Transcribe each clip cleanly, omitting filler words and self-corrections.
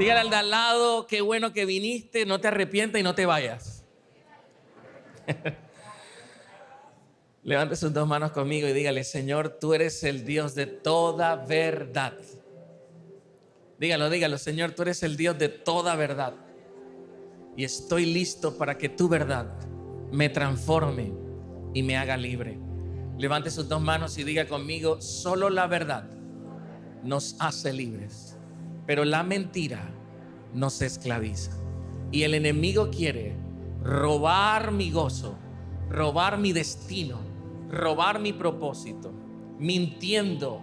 Dígale al de al lado, qué bueno que viniste, no te arrepientas y no te vayas. Levante sus dos manos conmigo y dígale: Señor, tú eres el Dios de toda verdad. Dígalo, Señor, tú eres el Dios de toda verdad. Y estoy listo para que tu verdad me transforme y me haga libre. Levante sus dos manos y diga conmigo: solo la verdad nos hace libres, pero la mentira nos esclaviza. Y el enemigo quiere robar mi gozo, robar mi destino, robar mi propósito, mintiendo,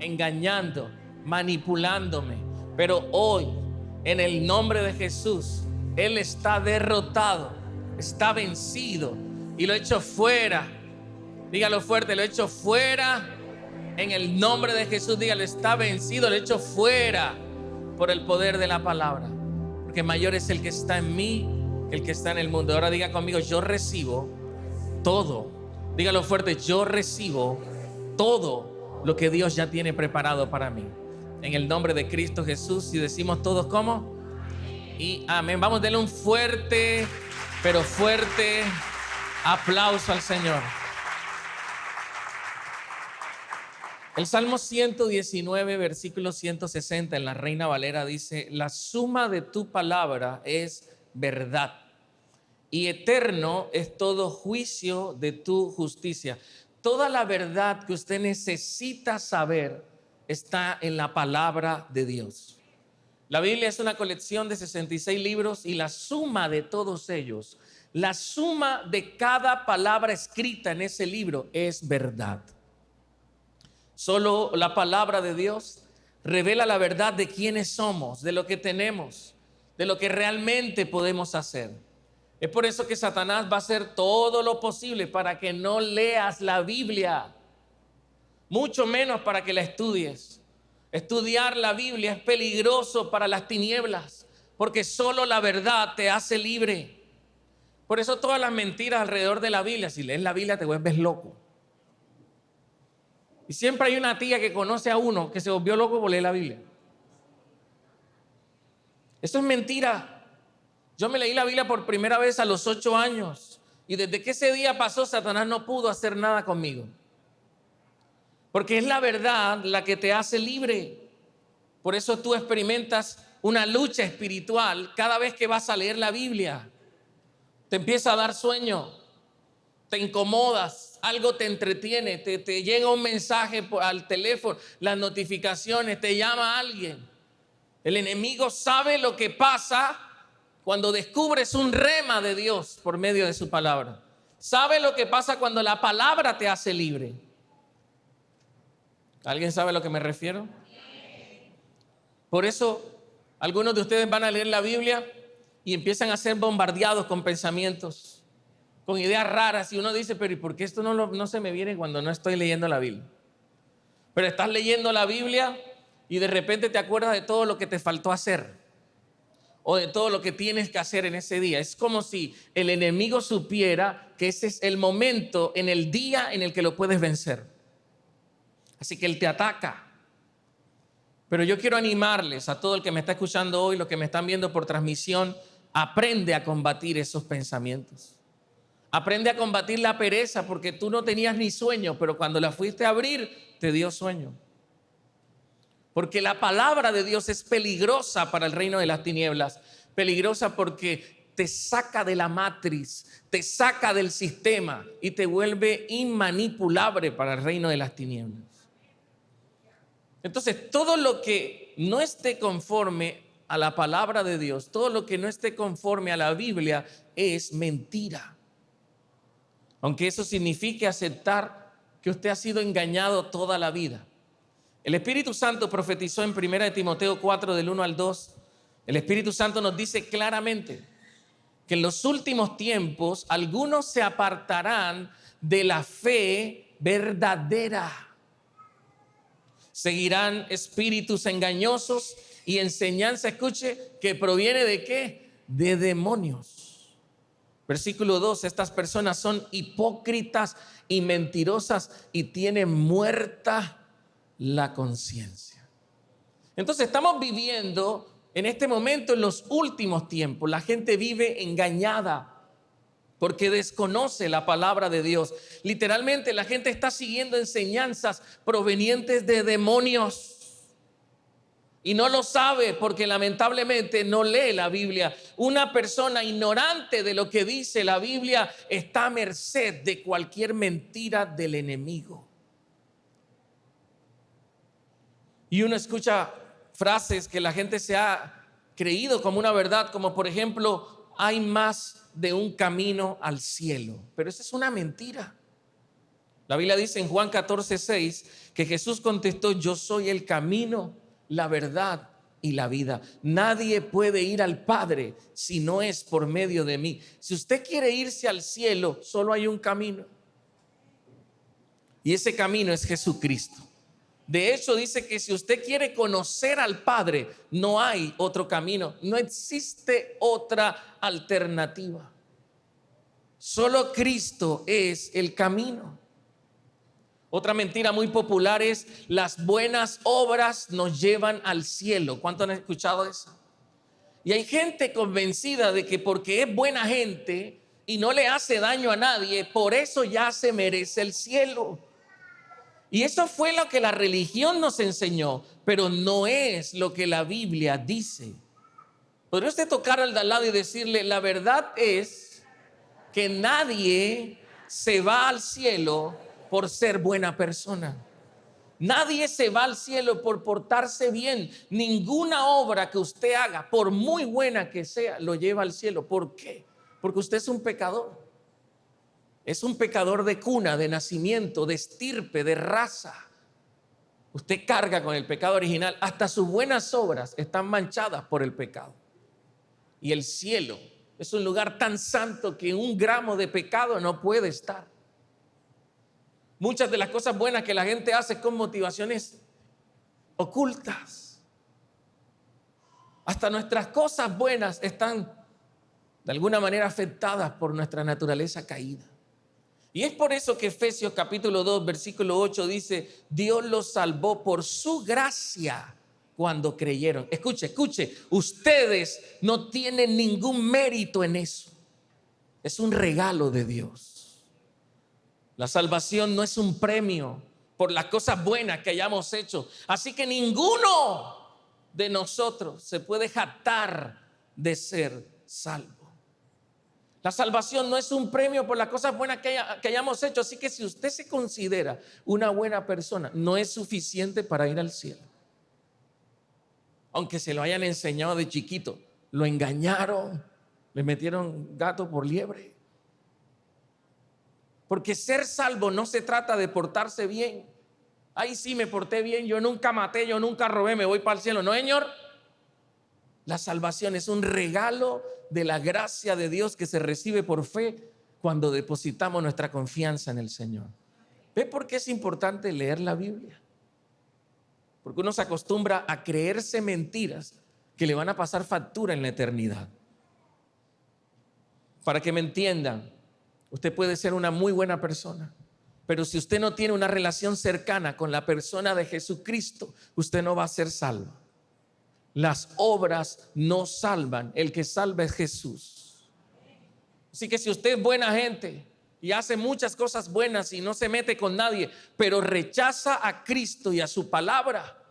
engañando, manipulándome. Pero hoy, en el nombre de Jesús, Él está derrotado, está vencido y lo echo fuera. Dígalo fuerte: lo echo fuera en el nombre de Jesús. Dígalo: está vencido, lo echo fuera por el poder de la palabra. Porque mayor es el que está en mí que el que está en el mundo. Ahora diga conmigo: yo recibo todo. Dígalo fuerte: yo recibo todo lo que Dios ya tiene preparado para mí. En el nombre de Cristo Jesús. Y decimos todos ¿cómo? Y amén. Vamos a darle un fuerte, pero fuerte aplauso al Señor. El Salmo 119, versículo 160 en la Reina Valera dice: la suma de tu palabra es verdad y eterno es todo juicio de tu justicia. Toda la verdad que usted necesita saber está en la palabra de Dios. La Biblia es una colección de 66 libros y la suma de todos ellos, la suma de cada palabra escrita en ese libro es verdad. Solo la palabra de Dios revela la verdad de quiénes somos, de lo que tenemos, de lo que realmente podemos hacer. Es por eso que Satanás va a hacer todo lo posible para que no leas la Biblia, mucho menos para que la estudies. Estudiar la Biblia es peligroso para las tinieblas, porque solo la verdad te hace libre. Por eso todas las mentiras alrededor de la Biblia, si lees la Biblia te vuelves loco. Y siempre hay una tía que conoce a uno que se volvió loco por leer la Biblia. Eso es mentira. Yo me leí la Biblia por primera vez a los 8 años. Y desde que ese día pasó, Satanás no pudo hacer nada conmigo. Porque es la verdad la que te hace libre. Por eso tú experimentas una lucha espiritual cada vez que vas a leer la Biblia. Te empieza a dar sueño, te incomodas, algo te entretiene, te llega un mensaje al teléfono, las notificaciones, te llama alguien. El enemigo sabe lo que pasa cuando descubres un rema de Dios por medio de su palabra. Sabe lo que pasa cuando la palabra te hace libre. ¿Alguien sabe a lo que me refiero? Por eso algunos de ustedes van a leer la Biblia y empiezan a ser bombardeados con pensamientos, con ideas raras, y uno dice: pero ¿y por qué esto no se me viene cuando no estoy leyendo la Biblia? Pero estás leyendo la Biblia y de repente te acuerdas de todo lo que te faltó hacer o de todo lo que tienes que hacer en ese día. Es como si el enemigo supiera que ese es el momento en el día en el que lo puedes vencer. Así que él te ataca. Pero yo quiero animarles a todo el que me está escuchando hoy, los que me están viendo por transmisión: aprende a combatir esos pensamientos. Aprende a combatir la pereza, porque tú no tenías ni sueño, pero cuando la fuiste a abrir, te dio sueño. Porque la palabra de Dios es peligrosa para el reino de las tinieblas. Peligrosa porque te saca de la matriz, te saca del sistema y te vuelve inmanipulable para el reino de las tinieblas. Entonces, todo lo que no esté conforme a la palabra de Dios, todo lo que no esté conforme a la Biblia es mentira. Aunque eso signifique aceptar que usted ha sido engañado toda la vida. El Espíritu Santo profetizó en 1 Timoteo 4 del 1 al 2. El Espíritu Santo nos dice claramente que en los últimos tiempos algunos se apartarán de la fe verdadera. Seguirán espíritus engañosos y enseñanza, escuche, que proviene ¿de qué? De demonios. Versículo 2, estas personas son hipócritas y mentirosas y tienen muerta la conciencia. Entonces estamos viviendo En este momento, en los últimos tiempos, la gente vive engañada porque desconoce la palabra de Dios. Literalmente, la gente está siguiendo enseñanzas provenientes de demonios y no lo sabe porque lamentablemente no lee la Biblia. Una persona ignorante de lo que dice la Biblia está a merced de cualquier mentira del enemigo. Y uno escucha frases que la gente se ha creído como una verdad, como por ejemplo, hay más de un camino al cielo. Pero esa es una mentira. La Biblia dice en Juan 14:6 que Jesús contestó: yo soy el camino, la verdad y la vida. Nadie puede ir al Padre si no es por medio de mí. Si usted quiere irse al cielo, solo hay un camino. Y ese camino es Jesucristo. De hecho, dice que si usted quiere conocer al Padre, no hay otro camino, no existe otra alternativa. Solo Cristo es el camino. Otra mentira muy popular es: las buenas obras nos llevan al cielo. ¿Cuántos han escuchado eso? Y hay gente convencida de que porque es buena gente y no le hace daño a nadie, por eso ya se merece el cielo. Y eso fue lo que la religión nos enseñó, pero no es lo que la Biblia dice. ¿Podría usted tocar al de al lado y decirle: la verdad es que nadie se va al cielo por ser buena persona? Nadie se va al cielo por portarse bien. Ninguna obra que usted haga, por muy buena que sea, lo lleva al cielo. ¿Por qué? Porque usted es un pecador. Es un pecador de cuna, de nacimiento, de estirpe, de raza. Usted carga con el pecado original. Hasta sus buenas obras están manchadas por el pecado. Y el cielo es un lugar tan santo que un gramo de pecado no puede estar. Muchas de las cosas buenas que la gente hace con motivaciones ocultas. Hasta nuestras cosas buenas están de alguna manera afectadas por nuestra naturaleza caída. Y es por eso que Efesios capítulo 2 versículo 8 dice: Dios los salvó por su gracia cuando creyeron. Escuche, ustedes no tienen ningún mérito en eso. Es un regalo de Dios. La salvación no es un premio por las cosas buenas que hayamos hecho. Así que ninguno de nosotros se puede jactar de ser salvo. La salvación no es un premio por las cosas buenas que hayamos hecho. Así que si usted se considera una buena persona, no es suficiente para ir al cielo. Aunque se lo hayan enseñado de chiquito, lo engañaron, le metieron gato por liebre. Porque ser salvo no se trata de portarse bien. Ay, sí, me porté bien, yo nunca maté, yo nunca robé, me voy para el cielo. No, señor. La salvación es un regalo de la gracia de Dios que se recibe por fe cuando depositamos nuestra confianza en el Señor. ¿Ve por qué es importante leer la Biblia? Porque uno se acostumbra a creerse mentiras que le van a pasar factura en la eternidad. Para que me entiendan, usted puede ser una muy buena persona, pero si usted no tiene una relación cercana con la persona de Jesucristo, usted no va a ser salvo. Las obras no salvan, el que salva es Jesús. Así que si usted es buena gente y hace muchas cosas buenas y no se mete con nadie, pero rechaza a Cristo y a su palabra,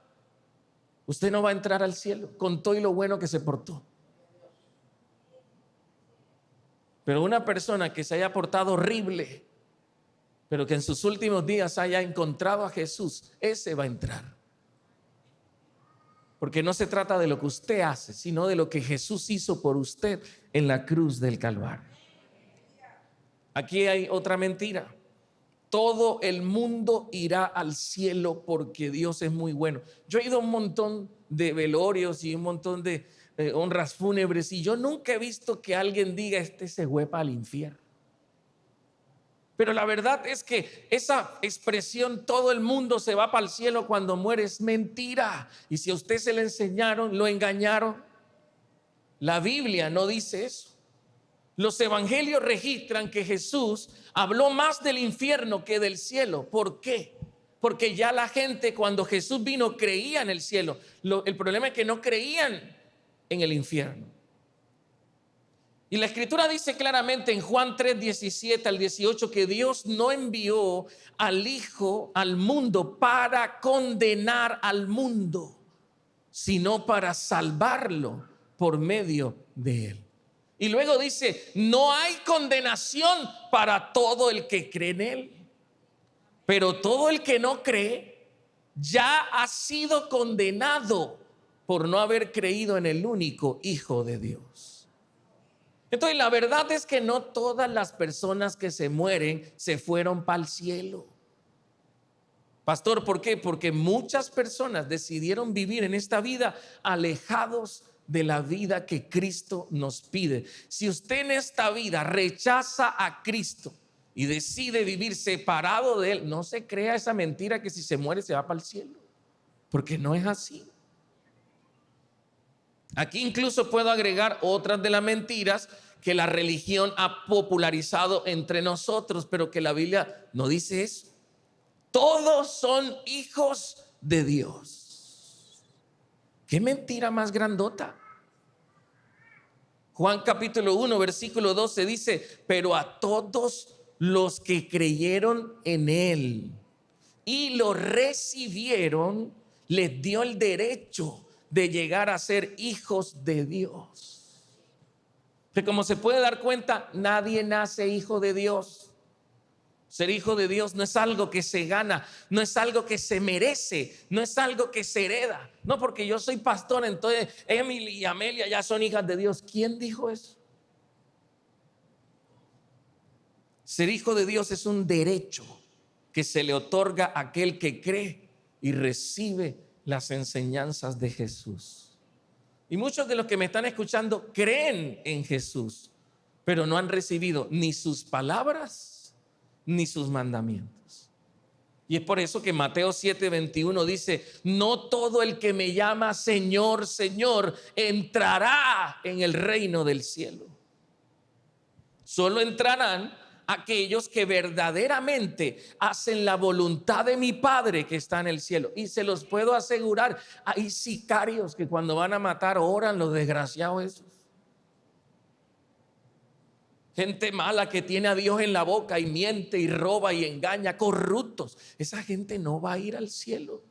usted no va a entrar al cielo con todo y lo bueno que se portó. Pero una persona que se haya portado horrible, pero que en sus últimos días haya encontrado a Jesús, ese va a entrar. Porque no se trata de lo que usted hace, sino de lo que Jesús hizo por usted en la cruz del Calvario. Aquí hay otra mentira. Todo el mundo irá al cielo porque Dios es muy bueno. Yo he ido a un montón de velorios y un montón de honras fúnebres y yo nunca he visto que alguien diga: este se huepa al infierno. Pero la verdad es que esa expresión todo el mundo se va para el cielo cuando muere es mentira. Y si a usted se le enseñaron, lo engañaron. La Biblia no dice eso. Los evangelios registran que Jesús habló más del infierno que del cielo. ¿Por qué? Porque ya la gente cuando Jesús vino creía en el cielo. El problema es que no creían en el infierno. Y la Escritura dice claramente en Juan 3:17 al 18 que Dios no envió al Hijo al mundo para condenar al mundo, sino para salvarlo por medio de él. Y luego dice, no hay condenación para todo el que cree en él, pero todo el que no cree ya ha sido condenado por no haber creído en el único Hijo de Dios. Entonces la verdad es que no todas las personas que se mueren se fueron para el cielo. Pastor, ¿por qué? Porque muchas personas decidieron vivir en esta vida alejados de la vida que Cristo nos pide. Si usted en esta vida rechaza a Cristo y decide vivir separado de Él, no se crea esa mentira que si se muere se va para el cielo, porque no es así. Aquí incluso puedo agregar otras de las mentiras que la religión ha popularizado entre nosotros, pero que la Biblia no dice eso. Todos son hijos de Dios. ¿Qué mentira más grandota? Juan capítulo 1 versículo 12 dice, pero a todos los que creyeron en Él y lo recibieron, les dio el derecho de llegar a ser hijos de Dios. Que como se puede dar cuenta, nadie nace hijo de Dios. Ser hijo de Dios no es algo que se gana, no es algo que se merece, no es algo que se hereda. No porque yo soy pastor, entonces Emily y Amelia ya son hijas de Dios. ¿Quién dijo eso? Ser hijo de Dios es un derecho que se le otorga a aquel que cree y recibe las enseñanzas de Jesús. Y muchos de los que me están escuchando creen en Jesús, pero no han recibido ni sus palabras ni sus mandamientos. Y es por eso que Mateo 7:21 dice, no todo el que me llama Señor, Señor, entrará en el reino del cielo. Solo entrarán aquellos que verdaderamente hacen la voluntad de mi Padre que está en el cielo. Y se los puedo asegurar, hay sicarios que cuando van a matar oran, los desgraciados esos. Gente mala que tiene a Dios en la boca y miente y roba y engaña, corruptos. Esa gente no va a ir al cielo,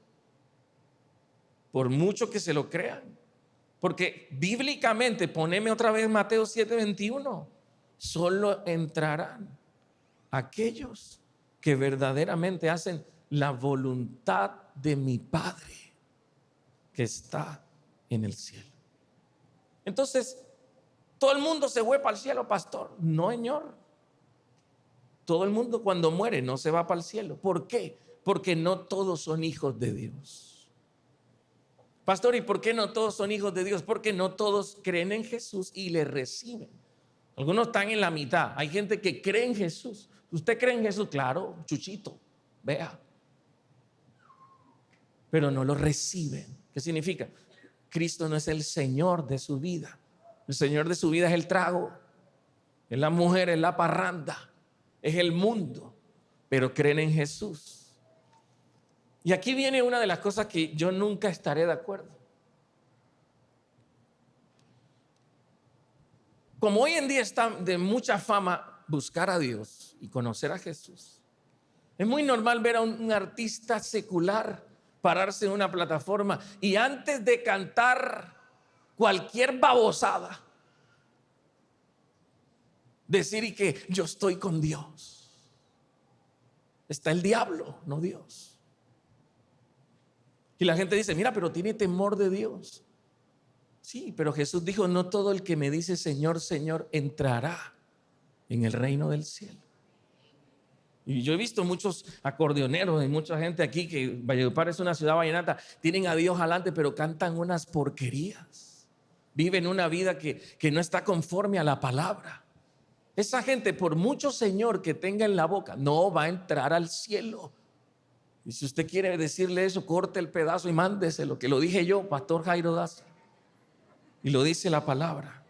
por mucho que se lo crean. Porque bíblicamente, poneme otra vez Mateo 7:21, solo entrarán aquellos que verdaderamente hacen la voluntad de mi Padre que está en el cielo. Entonces, todo el mundo se fue para el cielo, pastor. No, señor. Todo el mundo cuando muere no se va para el cielo. ¿Por qué? Porque no todos son hijos de Dios. Pastor, ¿y por qué no todos son hijos de Dios? Porque no todos creen en Jesús y le reciben. Algunos están en la mitad. Hay gente que cree en Jesús. ¿Usted cree en Jesús? Claro, chuchito, vea. Pero no lo reciben. ¿Qué significa? Cristo no es el Señor de su vida. El Señor de su vida es el trago, es la mujer, es la parranda, es el mundo, pero creen en Jesús. Y aquí viene una de las cosas que yo nunca estaré de acuerdo. Como hoy en día está de mucha fama buscar a Dios y conocer a Jesús, es muy normal ver a un artista secular pararse en una plataforma y antes de cantar cualquier babosada, decir y que yo estoy con Dios. Está el diablo, no Dios. Y la gente dice, mira, pero tiene temor de Dios. Sí, pero Jesús dijo, no todo el que me dice Señor, Señor, entrará en el reino del cielo. Y yo he visto muchos acordeoneros y mucha gente aquí que Valledupar es una ciudad vallenata, tienen a Dios adelante, pero cantan unas porquerías. Viven una vida que no está conforme a la palabra. Esa gente, por mucho Señor que tenga en la boca, no va a entrar al cielo. Y si usted quiere decirle eso, corte el pedazo y mándeselo, que lo dije yo, Pastor Jairo Daza. Y lo dice la palabra.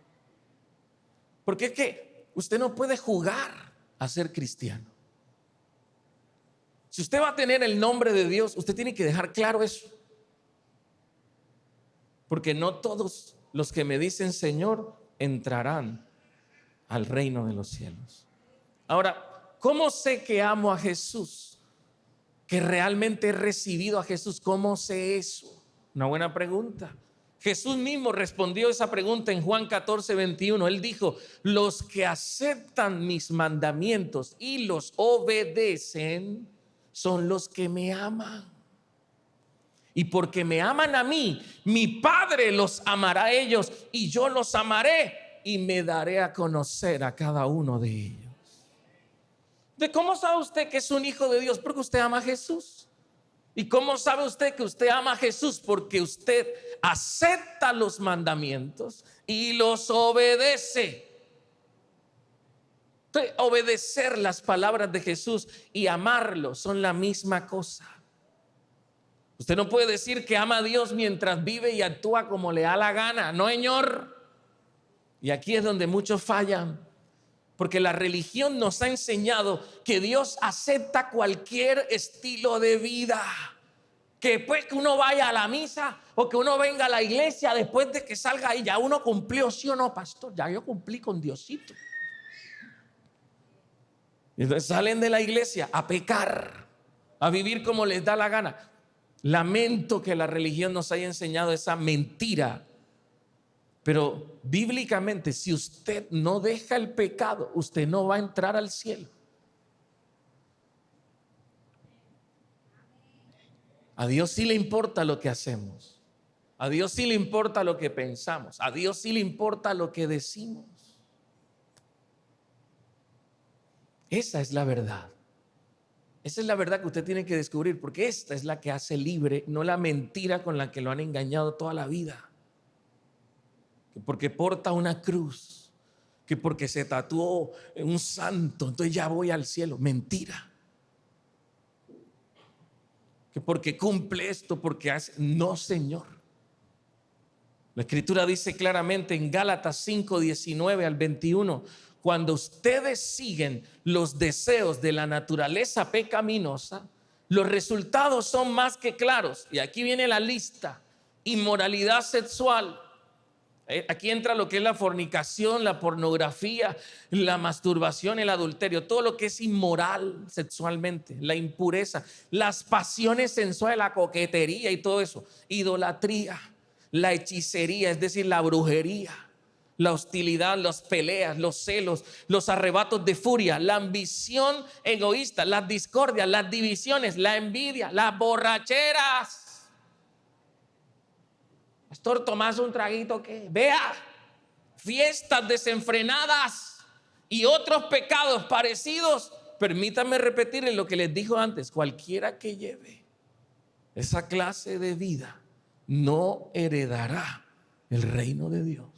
Porque es que usted no puede jugar a ser cristiano. Si usted va a tener el nombre de Dios, usted tiene que dejar claro eso. Porque no todos los que me dicen Señor entrarán al reino de los cielos. Ahora, ¿cómo sé que amo a Jesús? Que realmente he recibido a Jesús. ¿Cómo sé eso? Una buena pregunta. Jesús mismo respondió esa pregunta en Juan 14:21. Él dijo: los que aceptan mis mandamientos y los obedecen son los que me aman. Y porque me aman a mí, mi Padre los amará a ellos, y yo los amaré y me daré a conocer a cada uno de ellos. ¿De cómo sabe usted que es un hijo de Dios? Porque usted ama a Jesús. ¿Y cómo sabe usted que usted ama a Jesús? Porque usted acepta los mandamientos y los obedece. Entonces, obedecer las palabras de Jesús y amarlo son la misma cosa. Usted no puede decir que ama a Dios mientras vive y actúa como le da la gana. No, señor. Y aquí es donde muchos fallan. Porque la religión nos ha enseñado que Dios acepta cualquier estilo de vida. Que pues que uno vaya a la misa o que uno venga a la iglesia, después de que salga ahí, ya uno cumplió, ¿sí o no, pastor? Ya yo cumplí con Diosito. Y entonces salen de la iglesia a pecar, a vivir como les da la gana. Lamento que la religión nos haya enseñado esa mentira. Pero bíblicamente, si usted no deja el pecado, usted no va a entrar al cielo. A Dios sí le importa lo que hacemos. A Dios sí le importa lo que pensamos. A Dios sí le importa lo que decimos. Esa es la verdad. Esa es la verdad que usted tiene que descubrir, porque esta es la que hace libre, no la mentira con la que lo han engañado toda la vida. Que porque porta una cruz, que porque se tatuó un santo, entonces ya voy al cielo. Mentira. Que porque cumple esto, porque hace. No, Señor. La Escritura dice claramente en Gálatas 5:19-21: cuando ustedes siguen los deseos de la naturaleza pecaminosa, los resultados son más que claros. Y aquí viene la lista: inmoralidad sexual. Aquí entra lo que es la fornicación, la pornografía, la masturbación, el adulterio, todo lo que es inmoral sexualmente, la impureza, las pasiones sensuales, la coquetería y todo eso, idolatría, la hechicería, es decir, la brujería, la hostilidad, las peleas, los celos, los arrebatos de furia, la ambición egoísta, las discordias, las divisiones, la envidia, las borracheras. Pastor, ¿tomás un traguito qué? Vea, fiestas desenfrenadas y otros pecados parecidos. Permítanme repetir lo que les dijo antes: cualquiera que lleve esa clase de vida no heredará el reino de Dios.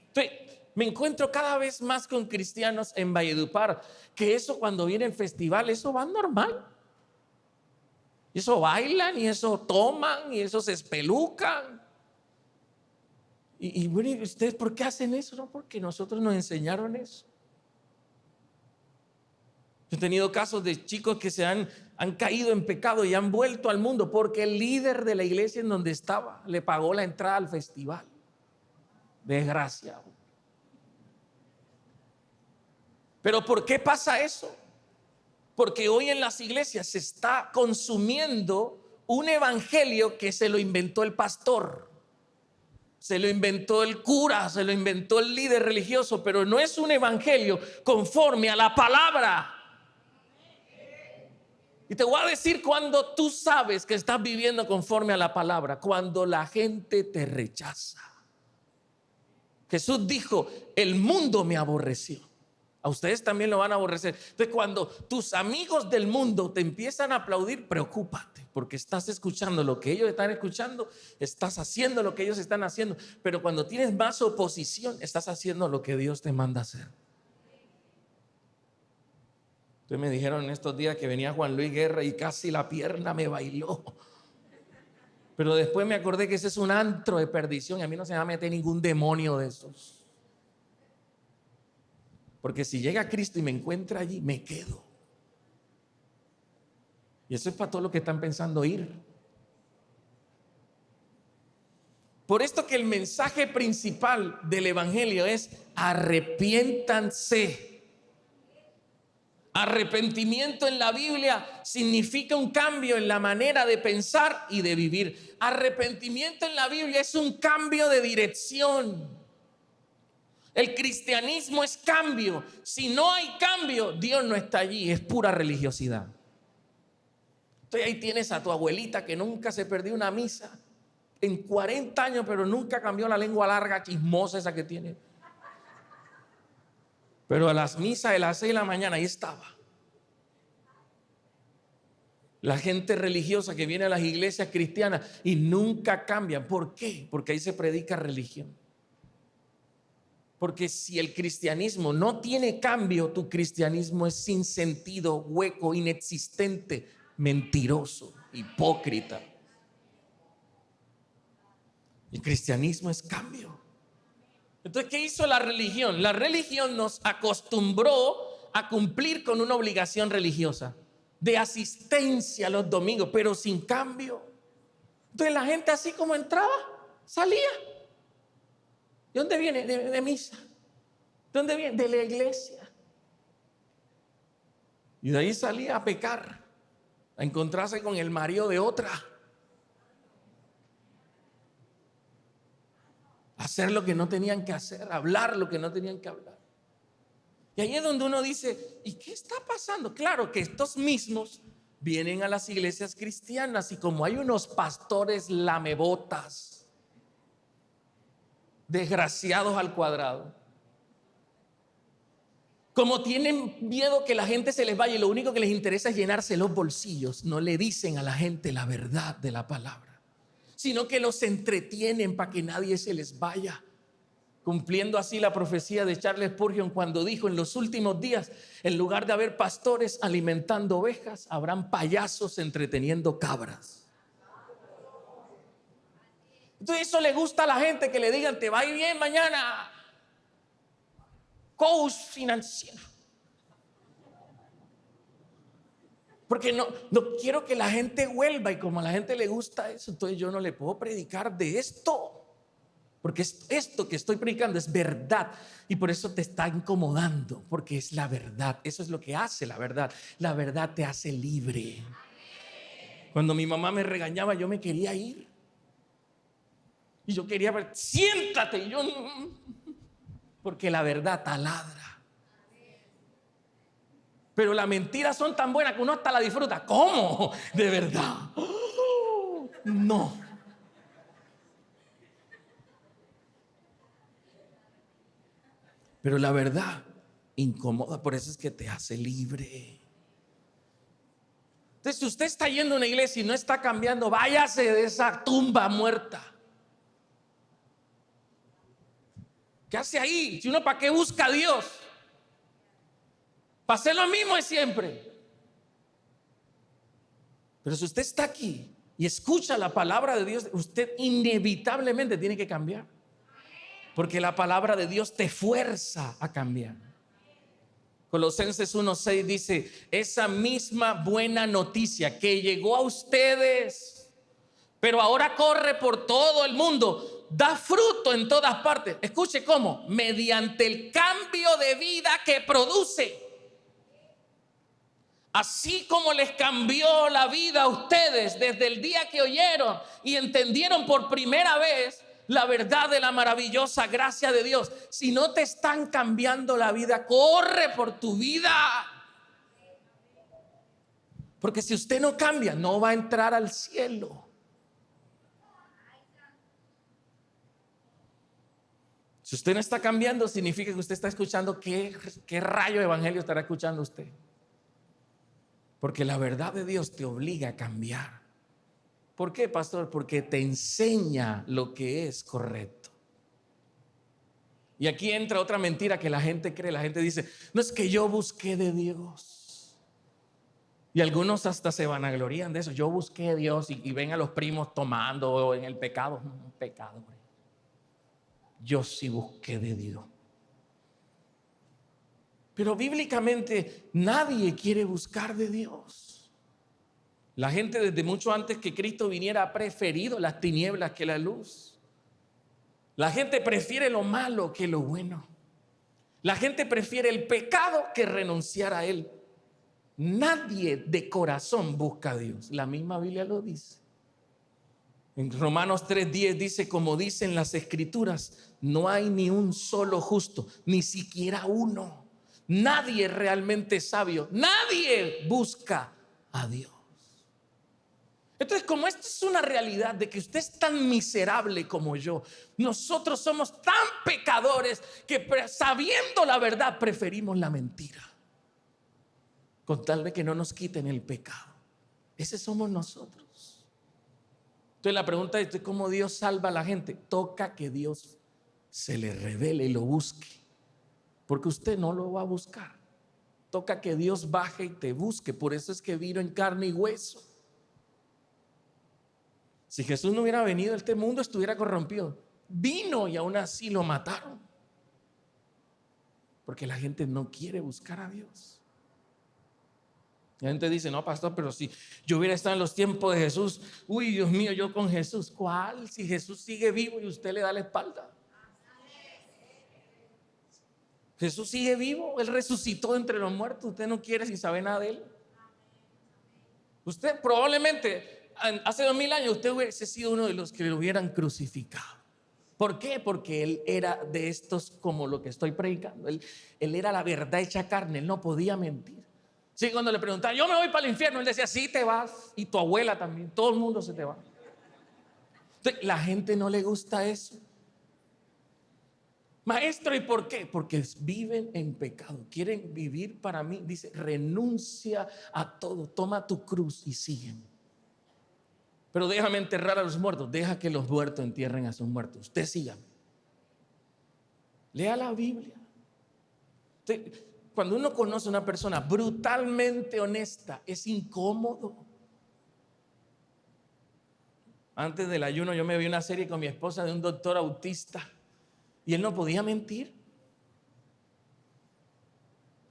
Entonces, me encuentro cada vez más con cristianos en Valledupar que eso, cuando viene el festival, eso va normal. Y eso bailan, y eso toman, y eso se espelucan. Y bueno, ¿ustedes por qué hacen eso? No, porque nosotros nos enseñaron eso. He tenido casos de chicos que se han caído en pecado y han vuelto al mundo porque el líder de la iglesia en donde estaba le pagó la entrada al festival. Desgraciado. ¿Pero por qué pasa eso? Porque hoy en las iglesias se está consumiendo un evangelio que se lo inventó el pastor, se lo inventó el cura, se lo inventó el líder religioso, pero no es un evangelio conforme a la palabra. Y te voy a decir cuando tú sabes que estás viviendo conforme a la palabra: cuando la gente te rechaza. Jesús dijo: el mundo me aborreció. A ustedes también lo van a aborrecer. Entonces, cuando tus amigos del mundo te empiezan a aplaudir, preocúpate, porque estás escuchando lo que ellos están escuchando, estás haciendo lo que ellos están haciendo. Pero cuando tienes más oposición, estás haciendo lo que Dios te manda hacer. Entonces me dijeron en estos días que venía Juan Luis Guerra y casi la pierna me bailó. Pero después me acordé que ese es un antro de perdición y a mí no se me va a meter ningún demonio de esos. Porque si llega Cristo y me encuentra allí, me quedo. Y eso es para todos los que están pensando ir. Por esto que el mensaje principal del evangelio es arrepiéntanse. Arrepentimiento en la Biblia significa un cambio en la manera de pensar y de vivir. Arrepentimiento en la Biblia es un cambio de dirección. El cristianismo es cambio. Si no hay cambio, Dios no está allí, es pura religiosidad. Entonces ahí tienes a tu abuelita que nunca se perdió una misa en 40 años, pero nunca cambió la lengua larga, chismosa esa que tiene. Pero a las misas de las 6 de la mañana ahí estaba. La gente religiosa que viene a las iglesias cristianas y nunca cambian. ¿Por qué? Porque ahí se predica religión. Porque si el cristianismo no tiene cambio, tu cristianismo es sin sentido, hueco, inexistente, mentiroso, hipócrita. El cristianismo es cambio. Entonces, ¿qué hizo la religión? La religión nos acostumbró a cumplir con una obligación religiosa de asistencia los domingos, pero sin cambio. Entonces la gente así como entraba, salía. ¿De dónde viene? De misa. ¿De dónde viene? De la iglesia. Y de ahí salía a pecar, a encontrarse con el marido de otra, hacer lo que no tenían que hacer, hablar lo que no tenían que hablar. Y ahí es donde uno dice, ¿y qué está pasando? Claro que estos mismos vienen a las iglesias cristianas y como hay unos pastores lamebotas, desgraciados al cuadrado, como tienen miedo que la gente se les vaya y lo único que les interesa es llenarse los bolsillos, no le dicen a la gente la verdad de la palabra, sino que los entretienen para que nadie se les vaya, cumpliendo así la profecía de Charles Spurgeon cuando dijo: en los últimos días, en lugar de haber pastores alimentando ovejas, habrán payasos entreteniendo cabras. Entonces eso le gusta a la gente, que le digan: te va a ir bien mañana, coach financiero. Porque no quiero que la gente vuelva, y como a la gente le gusta eso, entonces yo no le puedo predicar de esto. Porque esto que estoy predicando es verdad, y por eso te está incomodando, porque es la verdad. Eso es lo que hace la verdad. La verdad te hace libre. Cuando mi mamá me regañaba, yo me quería ir. Y yo quería ver, siéntate. Y yo, porque la verdad taladra. Pero las mentiras son tan buenas que uno hasta la disfruta. ¿Cómo? De verdad. No. Pero la verdad incomoda, por eso es que te hace libre. Entonces, si usted está yendo a una iglesia y no está cambiando, váyase de esa tumba muerta. ¿Qué hace ahí? Si uno, ¿para qué busca a Dios? Para hacer lo mismo de siempre. Pero si usted está aquí y escucha la palabra de Dios, usted inevitablemente tiene que cambiar. Porque la palabra de Dios te fuerza a cambiar. Colosenses 1:6 dice: esa misma buena noticia que llegó a ustedes, pero ahora corre por todo el mundo, da fruto en todas partes. Escuche cómo: mediante el cambio de vida que produce. Así como les cambió la vida a ustedes desde el día que oyeron y entendieron por primera vez la verdad de la maravillosa gracia de Dios. Si no te están cambiando la vida, corre por tu vida. Porque si usted no cambia, no va a entrar al cielo. Si usted no está cambiando, significa que usted está escuchando. ¿Qué rayo de evangelio estará escuchando usted? Porque la verdad de Dios te obliga a cambiar. ¿Por qué, pastor? Porque te enseña lo que es correcto. Y aquí entra otra mentira que la gente cree. La gente dice: no, es que yo busqué de Dios. Y algunos hasta se vanaglorían de eso. Yo busqué de Dios, y ven a los primos tomando en el pecado. Un pecado. Yo sí busqué de Dios. Pero bíblicamente nadie quiere buscar de Dios. La gente desde mucho antes que Cristo viniera ha preferido las tinieblas que la luz. La gente prefiere lo malo que lo bueno. La gente prefiere el pecado que renunciar a él. Nadie de corazón busca a Dios. La misma Biblia lo dice. En Romanos 3:10 dice, como dicen las escrituras, no hay ni un solo justo, ni siquiera uno. Nadie es realmente sabio. Nadie busca a Dios. Entonces, como esto es una realidad de que usted es tan miserable como yo, nosotros somos tan pecadores que sabiendo la verdad preferimos la mentira, con tal de que no nos quiten el pecado. Ese somos nosotros. Entonces la pregunta es, ¿cómo Dios salva a la gente? Toca que Dios se le revele y lo busque, porque usted no lo va a buscar. Toca que Dios baje y te busque. Por eso es que vino en carne y hueso. Si Jesús no hubiera venido, este mundo estuviera corrompido. Vino y aún así lo mataron, porque la gente no quiere buscar a Dios. La gente dice, no, pastor, pero si yo hubiera estado en los tiempos de Jesús, uy, Dios mío, yo con Jesús. ¿Cuál? Si Jesús sigue vivo y usted le da la espalda. Jesús sigue vivo, Él resucitó entre los muertos. Usted no quiere sin saber nada de Él. Usted probablemente hace 2000 años usted hubiese sido uno de los que lo hubieran crucificado. ¿Por qué? Porque Él era de estos como lo que estoy predicando. Él era la verdad hecha carne, Él no podía mentir. Sí, cuando le preguntaban, yo me voy para el infierno, Él decía, sí te vas, y tu abuela también, todo el mundo se te va. Entonces, la gente no le gusta eso. Maestro, ¿y por qué? Porque viven en pecado, quieren vivir para mí. Dice, renuncia a todo, toma tu cruz y sígueme. Pero déjame enterrar a los muertos, deja que los muertos entierren a sus muertos. Usted sígame. Lea la Biblia. Cuando uno conoce a una persona brutalmente honesta, es incómodo. Antes del ayuno yo me vi una serie con mi esposa de un doctor autista y él no podía mentir.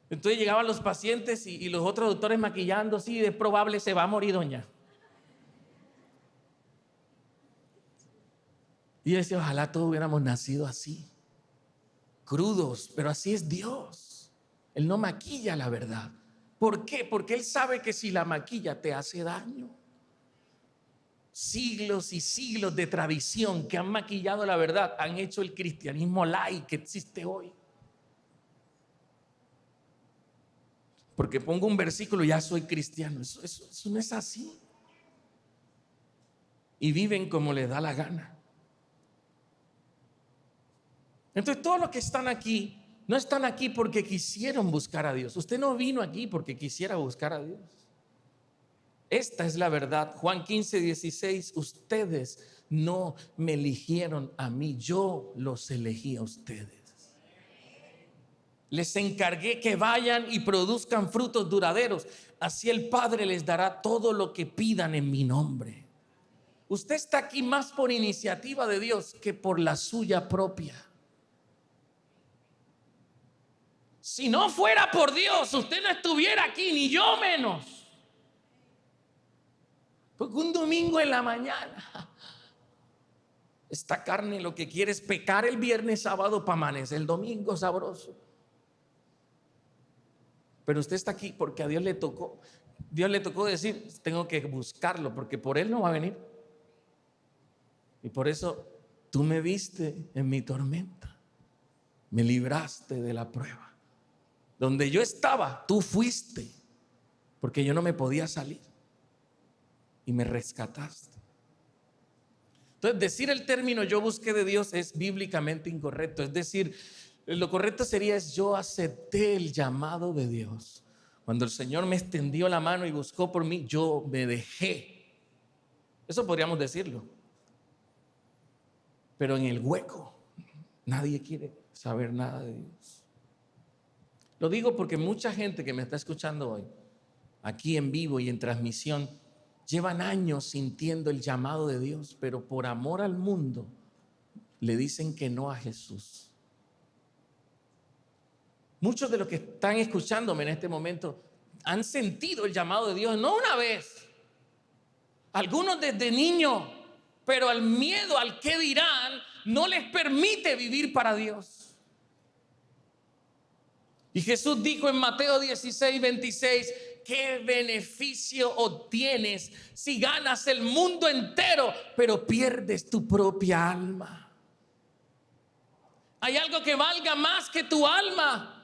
Entonces llegaban los pacientes y los otros doctores maquillando, sí, es probable se va a morir doña. Y yo decía, ojalá todos hubiéramos nacido así, crudos, pero así es Dios. Él no maquilla la verdad. ¿Por qué? Porque Él sabe que si la maquilla te hace daño. Siglos y siglos de tradición que han maquillado la verdad han hecho el cristianismo light que existe hoy. Porque pongo un versículo y ya soy cristiano. Eso no es así. Y viven como les da la gana. Entonces todos los que están aquí no están aquí porque quisieron buscar a Dios. Usted no vino aquí porque quisiera buscar a Dios. Esta es la verdad. Juan 15:16, ustedes no me eligieron a mí, yo los elegí a ustedes. Les encargué que vayan y produzcan frutos duraderos. Así el Padre les dará todo lo que pidan en mi nombre. Usted está aquí más por iniciativa de Dios que por la suya propia. Si no fuera por Dios, usted no estuviera aquí, ni yo menos. Porque un domingo en la mañana, esta carne lo que quiere es pecar el viernes, sábado para amanecer el domingo sabroso. Pero usted está aquí porque a Dios le tocó. Dios le tocó decir, tengo que buscarlo porque por Él no va a venir. Y por eso tú me viste en mi tormenta, me libraste de la prueba. Donde yo estaba, tú fuiste, porque yo no me podía salir y me rescataste. Entonces, decir el término yo busqué de Dios es bíblicamente incorrecto. Es decir, lo correcto sería yo acepté el llamado de Dios. Cuando el Señor me extendió la mano y buscó por mí, yo me dejé. Eso podríamos decirlo. Pero en el hueco, nadie quiere saber nada de Dios. Lo digo porque mucha gente que me está escuchando hoy, aquí en vivo y en transmisión, llevan años sintiendo el llamado de Dios, pero por amor al mundo le dicen que no a Jesús. Muchos de los que están escuchándome en este momento han sentido el llamado de Dios, no una vez, algunos desde niño, pero al miedo al qué dirán no les permite vivir para Dios. Y Jesús dijo en Mateo 16:26, ¿qué beneficio obtienes si ganas el mundo entero, pero pierdes tu propia alma? ¿Hay algo que valga más que tu alma?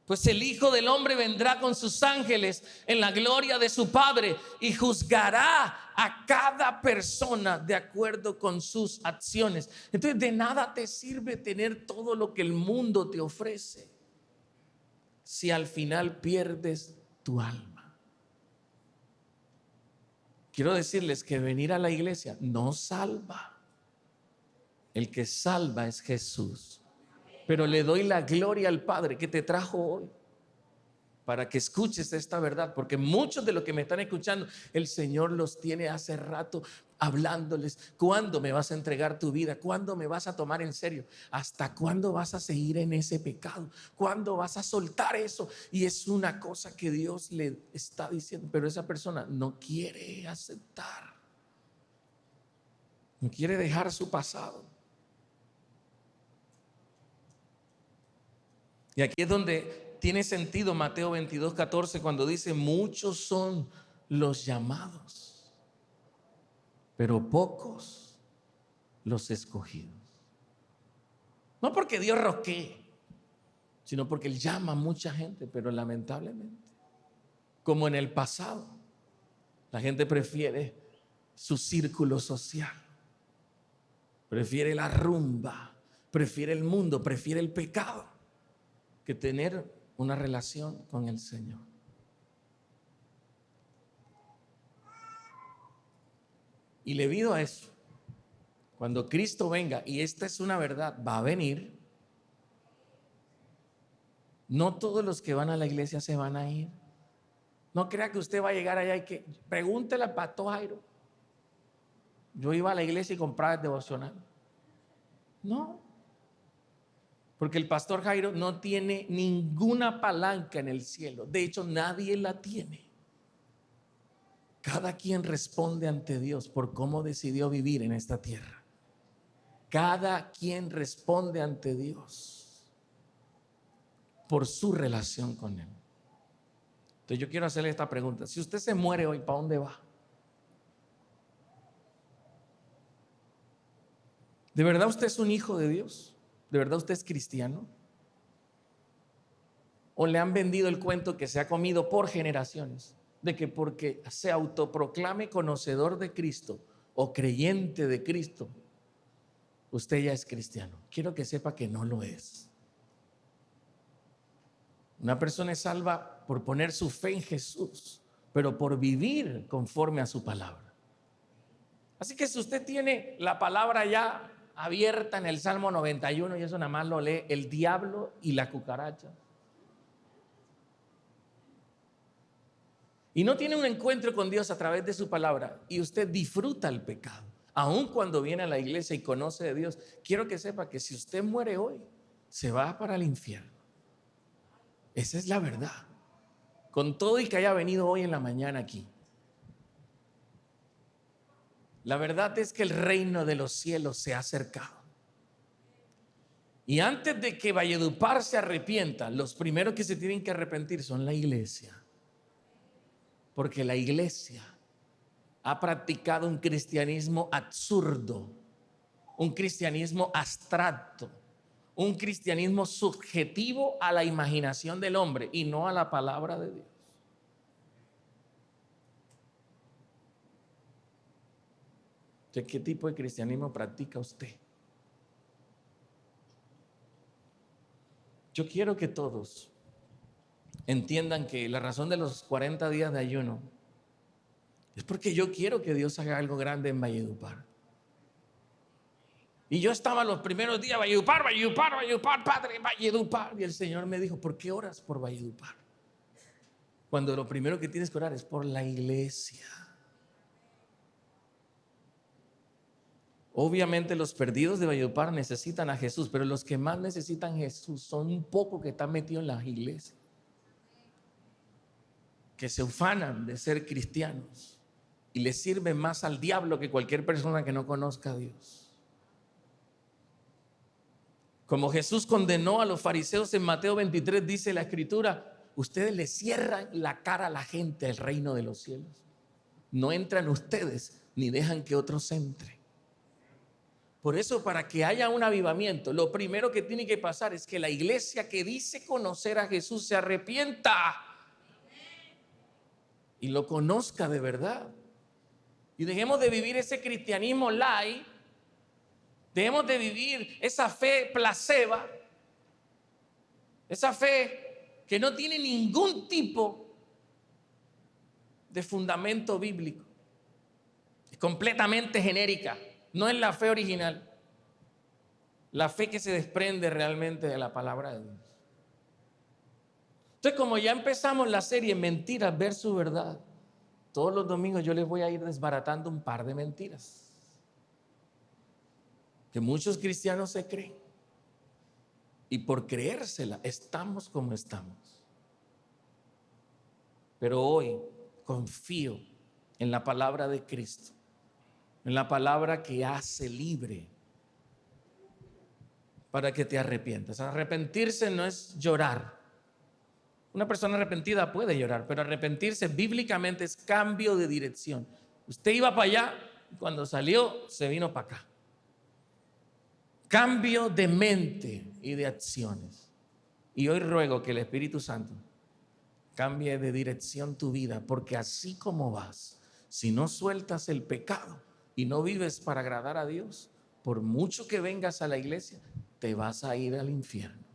Pues el Hijo del Hombre vendrá con sus ángeles en la gloria de su Padre y juzgará a cada persona de acuerdo con sus acciones. Entonces, de nada te sirve tener todo lo que el mundo te ofrece si al final pierdes tu alma. Quiero decirles que venir a la iglesia no salva. El que salva es Jesús. Pero le doy la gloria al Padre que te trajo hoy para que escuches esta verdad, porque muchos de los que me están escuchando, el Señor los tiene hace rato hablándoles. ¿Cuándo me vas a entregar tu vida? ¿Cuándo me vas a tomar en serio? ¿Hasta cuándo vas a seguir en ese pecado? ¿Cuándo vas a soltar eso? Y es una cosa que Dios le está diciendo, pero esa persona no quiere aceptar, no quiere dejar su pasado. Y aquí es donde tiene sentido Mateo 22:14 cuando dice: muchos son los llamados, pero pocos los escogidos. No porque Dios roquee, sino porque Él llama a mucha gente, pero lamentablemente, como en el pasado, la gente prefiere su círculo social, prefiere la rumba, prefiere el mundo, prefiere el pecado, que tener una relación con el Señor. Y debido a eso, cuando Cristo venga, y esta es una verdad, va a venir, no todos los que van a la iglesia se van a ir. No crea que usted va a llegar allá y que pregúntele al pastor Jairo. Yo iba a la iglesia y compraba el devocional. No. Porque el pastor Jairo no tiene ninguna palanca en el cielo. De hecho, nadie la tiene. Cada quien responde ante Dios por cómo decidió vivir en esta tierra. Cada quien responde ante Dios por su relación con Él. Entonces yo quiero hacerle esta pregunta. Si usted se muere hoy, ¿para dónde va? ¿De verdad usted es un hijo de Dios? ¿De verdad usted es cristiano? ¿O le han vendido el cuento que se ha comido por generaciones, de que porque se autoproclame conocedor de Cristo o creyente de Cristo, usted ya es cristiano? Quiero que sepa que no lo es. Una persona es salva por poner su fe en Jesús, pero por vivir conforme a su palabra. Así que si usted tiene la palabra ya abierta en el Salmo 91 y eso nada más lo lee el diablo y la cucaracha, y no tiene un encuentro con Dios a través de su palabra, y usted disfruta el pecado, aun cuando viene a la iglesia y conoce de Dios, quiero que sepa que si usted muere hoy, se va para el infierno. Esa es la verdad, con todo y que haya venido hoy en la mañana aquí. La verdad es que el reino de los cielos se ha acercado. Y antes de que Valledupar se arrepienta, los primeros que se tienen que arrepentir son la iglesia. Porque la iglesia ha practicado un cristianismo absurdo, un cristianismo abstracto, un cristianismo subjetivo a la imaginación del hombre y no a la palabra de Dios. ¿Qué tipo de cristianismo practica usted? Yo quiero que todos entiendan que la razón de los 40 días de ayuno es porque yo quiero que Dios haga algo grande en Valledupar. Y yo estaba los primeros días, Valledupar, Padre, Valledupar. Y el Señor me dijo: ¿por qué oras por Valledupar? Cuando lo primero que tienes que orar es por la iglesia. Obviamente los perdidos de Valledupar necesitan a Jesús, pero los que más necesitan a Jesús son un poco que están metidos en las iglesias, que se ufanan de ser cristianos y le sirven más al diablo que cualquier persona que no conozca a Dios. Como Jesús condenó a los fariseos en Mateo 23, dice la Escritura, ustedes le cierran la cara a la gente al reino de los cielos. No entran ustedes ni dejan que otros entren. Por eso, para que haya un avivamiento, lo primero que tiene que pasar es que la iglesia que dice conocer a Jesús se arrepienta y lo conozca de verdad. Y dejemos de vivir ese cristianismo light, dejemos de vivir esa fe placebo, esa fe que no tiene ningún tipo de fundamento bíblico, es completamente genérica. No es la fe original, la fe que se desprende realmente de la palabra de Dios. Entonces, como ya empezamos la serie Mentiras versus Verdad, todos los domingos yo les voy a ir desbaratando un par de mentiras que muchos cristianos se creen. Y por creérsela, estamos como estamos. Pero hoy confío en la palabra de Cristo, en la palabra que hace libre para que te arrepientas. Arrepentirse no es llorar. Una persona arrepentida puede llorar, pero arrepentirse bíblicamente es cambio de dirección. Usted iba para allá y cuando salió se vino para acá. Cambio de mente y de acciones. Y hoy ruego que el Espíritu Santo cambie de dirección tu vida, porque así como vas, si no sueltas el pecado y no vives para agradar a Dios, por mucho que vengas a la iglesia, te vas a ir al infierno.